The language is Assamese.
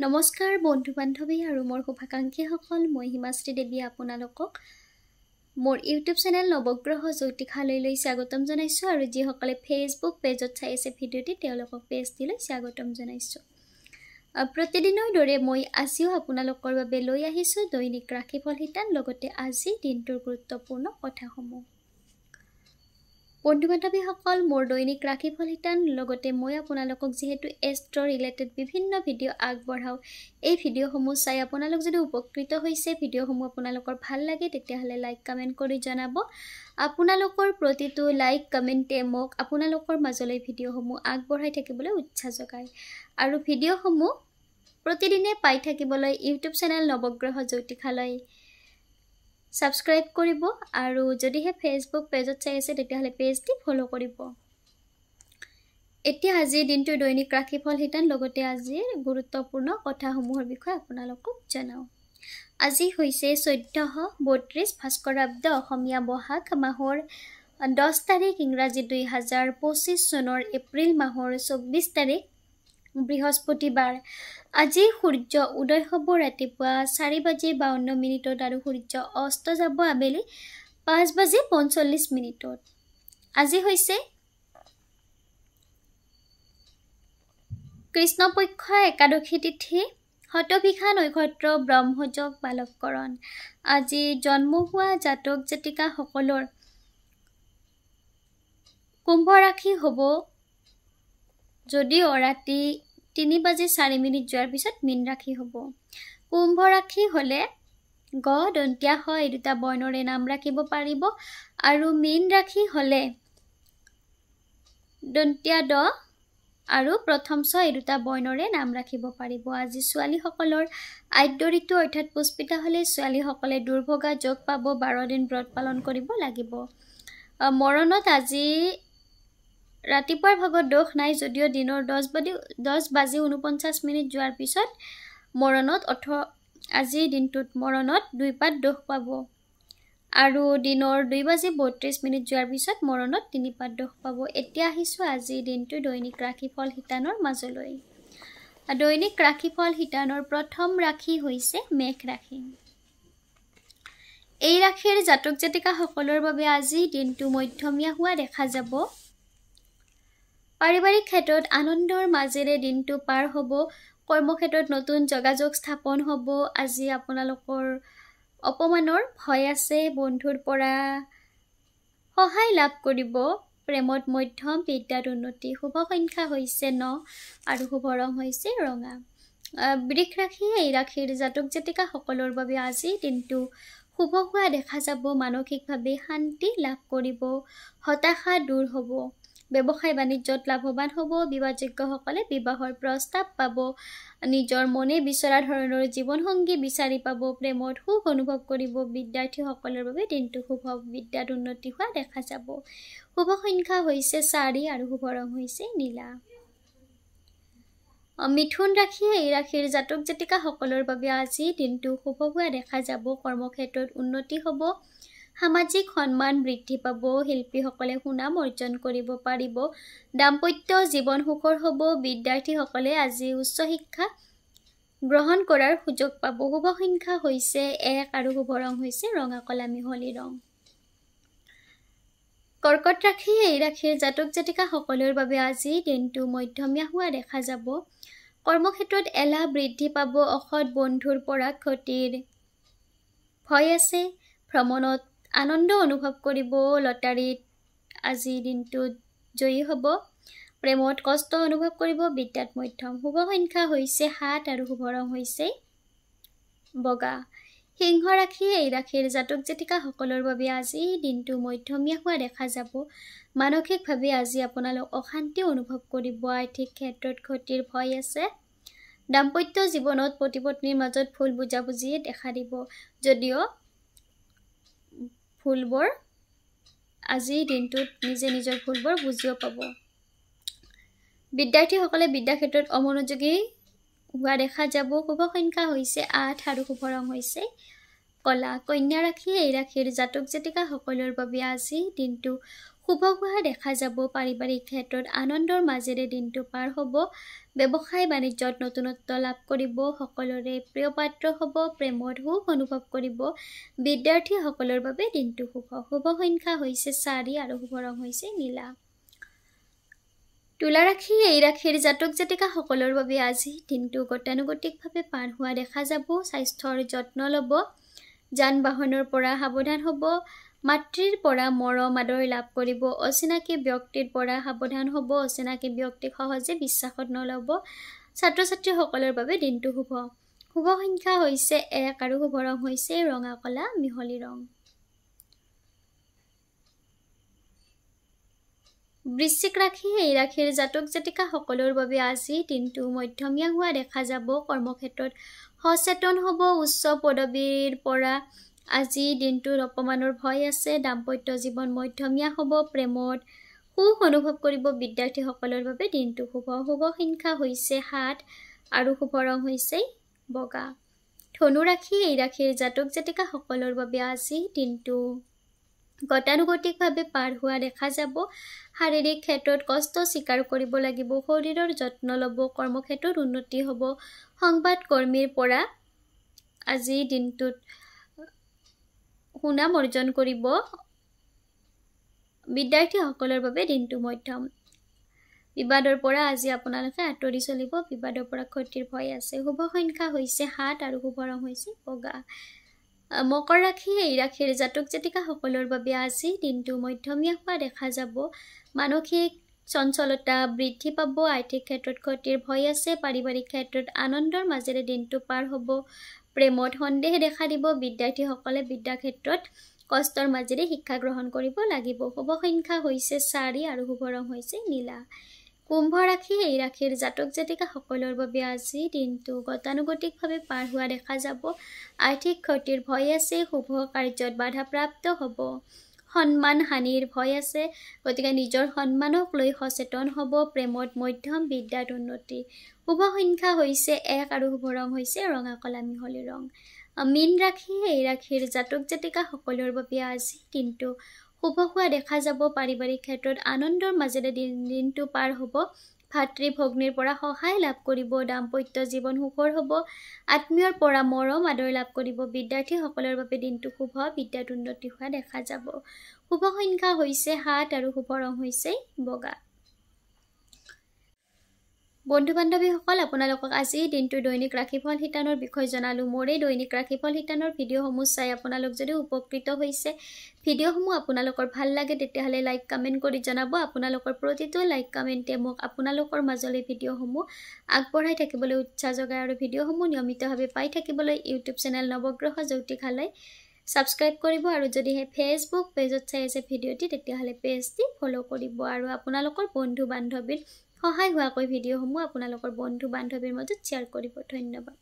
নমস্কাৰ বন্ধু বান্ধৱী আৰু মোৰ শুভাকাংক্ষীসকল মই হিমাশ্ৰী দেৱী আপোনালোকক মোৰ ইউটিউব চেনেল নৱগ্ৰহ জ্যোতিষালয়লৈ স্বাগতম জনাইছো আৰু যিসকলে ফেচবুক পেজত চাই আছে ভিডিঅ'টি তেওঁলোকক পেজটিলৈ স্বাগতম জনাইছো প্ৰতিদিনৰ দৰে মই আজিও আপোনালোকৰ বাবে লৈ আহিছো দৈনিক ৰাশিফল হিতান লগতে আজি দিনটোৰ গুৰুত্বপূৰ্ণ কথাসমূহ বন্ধু বান্ধৱীসকল মোৰ দৈনিক ৰাশিফল হিতান লগতে মই আপোনালোকক যেহেতু এষ্ট্ৰ ৰিলেটেড বিভিন্ন ভিডিঅ' আগবঢ়াও এই ভিডিঅ'সমূহ চাই আপোনালোক যদি উপকৃত হৈছে ভিডিঅ'সমূহ আপোনালোকৰ ভাল লাগে তেতিয়াহ'লে লাইক কমেণ্ট কৰি জনাব আপোনালোকৰ প্ৰতিটো লাইক কমেণ্টে মোক আপোনালোকৰ মাজলৈ ভিডিঅ'সমূহ আগবঢ়াই থাকিবলৈ উৎসাহ যোগায় আৰু ভিডিঅ'সমূহ প্ৰতিদিনে পাই থাকিবলৈ ইউটিউব চেনেল নৱগ্ৰহ জ্যোতিষালয় সাবস্ক্ৰাইব কৰিব আৰু যদিহে ফেচবুক পেজত চাই আছে তেতিয়াহ'লে পেজটি ফলো কৰিব এতিয়া আজি দিনটো দৈনিক ৰাশিফল হিতান লগতে আজিৰ গুৰুত্বপূৰ্ণ কথাসমূহৰ বিষয়ে আপোনালোকক জনাও আজি হৈছে 1432 ভাস্কৰাব্দ অসমীয়া বহাগ মাহৰ 10 তাৰিখ ইংৰাজী 2025 চনৰ এপ্ৰিল মাহৰ 24 তাৰিখ বৃহস্পতিবাৰ আজি সূৰ্য উদয় হ'ব ৰাতিপুৱা 4:52 আৰু সূৰ্য অস্ত যাব আবেলি 5:45 আজি হৈছে কৃষ্ণপক্ষ একাদশী তিথি শতভিষা নক্ষত্ৰ ব্ৰহ্মযোগ বালকৰণ আজি জন্ম হোৱা জাতক জাতিকাসকলৰ কুম্ভ ৰাশি হ'ব যদিও ৰাতি 3:04 যোৱাৰ পিছত মীন ৰাশি হ'ব কুম্ভ ৰাশি হ'লে গ দন্তীয়া হ এই দুটা বৰ্ণৰে নাম ৰাখিব পাৰিব আৰু মীন ৰাশি হ'লে দন্তীয়া দ আৰু প্ৰথম ছ এই দুটা বৰ্ণৰে নাম ৰাখিব পাৰিব আজি ছোৱালীসকলৰ আদ্য ঋতু অৰ্থাৎ পুষ্পিতা হ'লে ছোৱালীসকলে দুৰ্ভগা যোগ পাব 12 দিন ব্ৰত পালন কৰিব লাগিব মৰণত আজি ৰাতিপুৱাৰ ভাগত দোষ নাই যদিও দিনৰ 10:49 যোৱাৰ পিছত মৰণত আজি দিনটোত মৰণত দুই পাত দোষ পাব আৰু দিনৰ 2:32 যোৱাৰ পিছত মৰণত তিনি পাত দোষ পাব এতিয়া আহিছো আজি দিনটো দৈনিক ৰাশিফল হিতানৰ মাজলৈ দৈনিক ৰাশিফল হিতানৰ প্ৰথম ৰাশি হৈছে মেঘ ৰাশি এই ৰাশিৰ জাতক জাতিকাসকলৰ বাবে আজি দিনটো মধ্যমীয়া হোৱা দেখা যাব পাৰিবাৰিক ক্ষেত্ৰত আনন্দৰ মাজেৰে দিনটো পাৰ হ'ব কৰ্মক্ষেত্ৰত নতুন যোগাযোগ স্থাপন হ'ব আজি আপোনালোকৰ অপমানৰ ভয় আছে বন্ধুৰ পৰা সহায় লাভ কৰিব প্ৰেমত মধ্যম বিদ্যাত উন্নতি শুভ সংখ্যা হৈছে 9 আৰু শুভ ৰং হৈছে ৰঙা বৃষ ৰাশি এই ৰাশিৰ জাতক জাতিকাসকলৰ বাবে আজি দিনটো শুভ হোৱা দেখা যাব মানসিকভাৱে শান্তি লাভ কৰিব হতাশা দূৰ হ'ব ব্যৱসায় বাণিজ্যত লাভৱান হ'ব বিবাহযোগ্যসকলে বিবাহৰ প্ৰস্তাৱ পাব নিজৰ মনে বিচৰা ধৰণৰ জীৱনসংগী বিচাৰি পাব প্ৰেমত সুখ অনুভৱ কৰিব বিদ্যাৰ্থীসকলৰ বাবে দিনটো শুভ বিদ্যাত উন্নতি হোৱা দেখা যাব শুভ সংখ্যা হৈছে 4 আৰু শুভ ৰং হৈছে নীলা মিথুন ৰাশি এই ৰাশিৰ জাতক জাতিকাসকলৰ বাবে আজি দিনটো শুভ হোৱা দেখা যাব কৰ্মক্ষেত্ৰত উন্নতি হ'ব সামাজিক সন্মান বৃদ্ধি পাব শিল্পীসকলে সুনাম অৰ্জন কৰিব পাৰিব দাম্পত্য জীৱন সুখৰ হ'ব বিদ্যাৰ্থীসকলে আজি উচ্চ শিক্ষা গ্ৰহণ কৰাৰ সুযোগ পাব শুভ সংখ্যা হৈছে 1 আৰু শুভ ৰং হৈছে ৰঙা কলা মিহলি ৰং কৰ্কট ৰাশি এই ৰাশিৰ জাতক জাতিকাসকলৰ বাবে আজি দিনটো মধ্যমীয়া হোৱা দেখা যাব কৰ্মক্ষেত্ৰত এলাহ বৃদ্ধি পাব অসৎ বন্ধুৰ পৰা ক্ষতিৰ ভয় আছে ভ্ৰমণত আনন্দ অনুভৱ কৰিব লটাৰীত আজি দিনটোত জয়ী হ'ব প্ৰেমত কষ্ট অনুভৱ কৰিব বিদ্যাত মধ্যম শুভ সংখ্যা হৈছে 7 আৰু শুভ ৰং হৈছে বগা সিংহ ৰাশি এই ৰাশিৰ জাতক জাতিকাসকলৰ বাবে আজি দিনটো মধ্যমীয়া হোৱা দেখা যাব মানসিকভাৱে আজি আপোনালোক অশান্তি অনুভৱ কৰিব আৰ্থিক ক্ষেত্ৰত ক্ষতিৰ ভয় আছে দাম্পত্য জীৱনত পতি পত্নীৰ মাজত ভুল বুজাবুজি দেখা দিব যদিও ভুলবোৰ আজি দিনটোত নিজে নিজৰ ভুলবোৰ বুজিও পাব বিদ্যাৰ্থীসকলে বিদ্যা ক্ষেত্ৰত অমনোযোগী হোৱা দেখা যাব শুভ সংখ্যা হৈছে 8 আৰু শুভ ৰং হৈছে কলা কন্যা ৰাশি এই ৰাশিৰ জাতক জাতিকা সকলৰ বাবে আজি দিনটো শুভ হোৱা দেখা যাব পাৰিবাৰিক ক্ষেত্ৰত আনন্দৰ মাজেৰে দিনটো পাৰ হ'ব ব্যৱসায় বাণিজ্যত নতুনত্ব লাভ কৰিব সকলোৰে প্ৰিয় পাত্ৰ হ'ব প্ৰেমত সুখ অনুভৱ কৰিব বিদ্যাৰ্থীসকলৰ বাবে দিনটো শুভ সংখ্যা হৈছে 4 আৰু শুভ ৰং হৈছে নীলা তুলা ৰাশি এই ৰাশিৰ জাতক জাতিকা সকলৰ বাবে আজি দিনটো গতানুগতিকভাৱে পাৰ হোৱা দেখা যাব স্বাস্থ্যৰ যত্ন ল'ব যান বাহনৰ পৰা সাৱধান হ'ব মাতৃৰ পৰা মৰম আদৰ লাভ কৰিব অচিনাকি ব্যক্তিৰ পৰা সাৱধান হ'ব অচিনাকি ব্যক্তিক সহজে বিশ্বাসত নল'ব ছাত্ৰ ছাত্ৰীসকলৰ বাবে দিনটো শুভ সংখ্যা হৈছে 1 আৰু শুভ ৰং হৈছে ৰঙা কলা মিহলি ৰং বৃশ্চিক ৰাশি এই ৰাশিৰ জাতক জাতিকা সকলৰ বাবে আজি দিনটো মধ্যমীয়া হোৱা দেখা যাব কৰ্মক্ষেত্ৰত সচেতন হ'ব উচ্চ পদবীৰ পৰা আজি দিনটোৰ অপমানৰ ভয় আছে দাম্পত্য জীৱন মধ্যমীয়া হ'ব প্ৰেমত সুখ অনুভৱ কৰিব বিদ্যাৰ্থীসকলৰ বাবে দিনটো শুভ সংখ্যা হৈছে 7 আৰু শুভ ৰং হৈছে বগা ধনু ৰাশি এই ৰাশিৰ জাতক জাতিকা সকলৰ বাবে আজি দিনটো গতানুগতিকভাৱে পাৰ হোৱা দেখা যাব শাৰীৰিক ক্ষেত্ৰত কষ্ট স্বীকাৰ কৰিব লাগিব শৰীৰৰ যত্ন ল'ব কৰ্মক্ষেত্ৰত উন্নতি হ'ব সংবাদ কৰ্মীৰ পৰা আজি দিনটোত সুনাম অৰ্জন কৰিব বিদ্যাৰ্থীসকলৰ বাবে দিনটো মধ্যম বিবাদৰ পৰা আজি আপোনালোকে আঁতৰি চলিব বিবাদৰ পৰা ক্ষতিৰ ভয় আছে শুভ সংখ্যা হৈছে 7 আৰু শুভ ৰং হৈছে বগা মকৰ ৰাশি এই ৰাশিৰ জাতক জাতিকা সকলৰ বাবে আজি দিনটো মধ্যমীয়া হোৱা দেখা যাব মানসিক চঞ্চলতা বৃদ্ধি পাব আৰ্থিক ক্ষেত্ৰত ক্ষতিৰ ভয় আছে পাৰিবাৰিক ক্ষেত্ৰত আনন্দৰ মাজেৰে দিনটো পাৰ হ'ব প্ৰেমত সন্দেহ দেখা দিব বিদ্যাৰ্থীসকলে বিদ্যা ক্ষেত্ৰত কষ্টৰ মাজেৰে শিক্ষা গ্ৰহণ কৰিব লাগিব শুভ সংখ্যা হৈছে 4 আৰু শুভ ৰং হৈছে নীলা কুম্ভ ৰাশি এই ৰাশিৰ জাতক জাতিকা সকলৰ বাবে আজি দিনটো গতানুগতিকভাৱে পাৰ হোৱা দেখা যাব আৰ্থিক ক্ষতিৰ ভয় আছে শুভ কাৰ্যত বাধাপ্ৰাপ্ত হ'ব সন্মান হানিৰ ভয় আছে গতিকে নিজৰ সন্মানক লৈ সচেতন হ'ব প্ৰেমত মধ্যম বিদ্যাত উন্নতি শুভ সংখ্যা হৈছে 1 আৰু শুভ ৰং হৈছে ৰঙা কলা মিহলি ৰং মীন ৰাশি এই ৰাশিৰ জাতক জাতিকা সকলৰ বাবে আজি দিনটো শুভ হোৱা দেখা যাব পাৰিবাৰিক ক্ষেত্ৰত আনন্দৰ মাজেৰে দিনটো পাৰ হ'ব ভাতৃ ভগ্নীৰ পৰা সহায় লাভ কৰিব দাম্পত্য জীৱন সুখৰ হ'ব আত্মীয়ৰ পৰা মৰম আদৰ লাভ কৰিব বিদ্যাৰ্থীসকলৰ বাবে দিনটো শুভ বিদ্যাত উন্নতি হোৱা দেখা যাব শুভ সংখ্যা হৈছে 7 আৰু শুভ ৰং হৈছে বগা বন্ধু বান্ধৱীসকল আপোনালোকক আজি দিনটোৰ দৈনিক ৰাশিফল শিতানৰ বিষয়ে জনালো মোৰ এই দৈনিক ৰাশিফল শিতানৰ ভিডিঅ'সমূহ চাই আপোনালোক যদি উপকৃত হৈছে ভিডিঅ'সমূহ আপোনালোকৰ ভাল লাগে তেতিয়াহ'লে লাইক কমেণ্ট কৰি জনাব আপোনালোকৰ প্ৰতিটো লাইক কমেণ্টে মোক আপোনালোকৰ মাজলৈ ভিডিঅ'সমূহ আগবঢ়াই থাকিবলৈ উৎসাহ যোগায় আৰু ভিডিঅ'সমূহ নিয়মিতভাৱে পাই থাকিবলৈ ইউটিউব চেনেল নৱগ্ৰহ জ্যোতিষালয় সাবস্ক্ৰাইব কৰিব আৰু যদিহে ফেচবুক পেজত চাই আছে ভিডিঅ'টি তেতিয়াহ'লে পেজটি ফলো কৰিব আৰু আপোনালোকৰ বন্ধু বান্ধৱীৰ সহায় হোৱাকৈ ভিডিঅ'সমূহ আপোনালোকৰ বন্ধু বান্ধৱীৰ মাজত শ্বেয়াৰ কৰিব ধন্যবাদ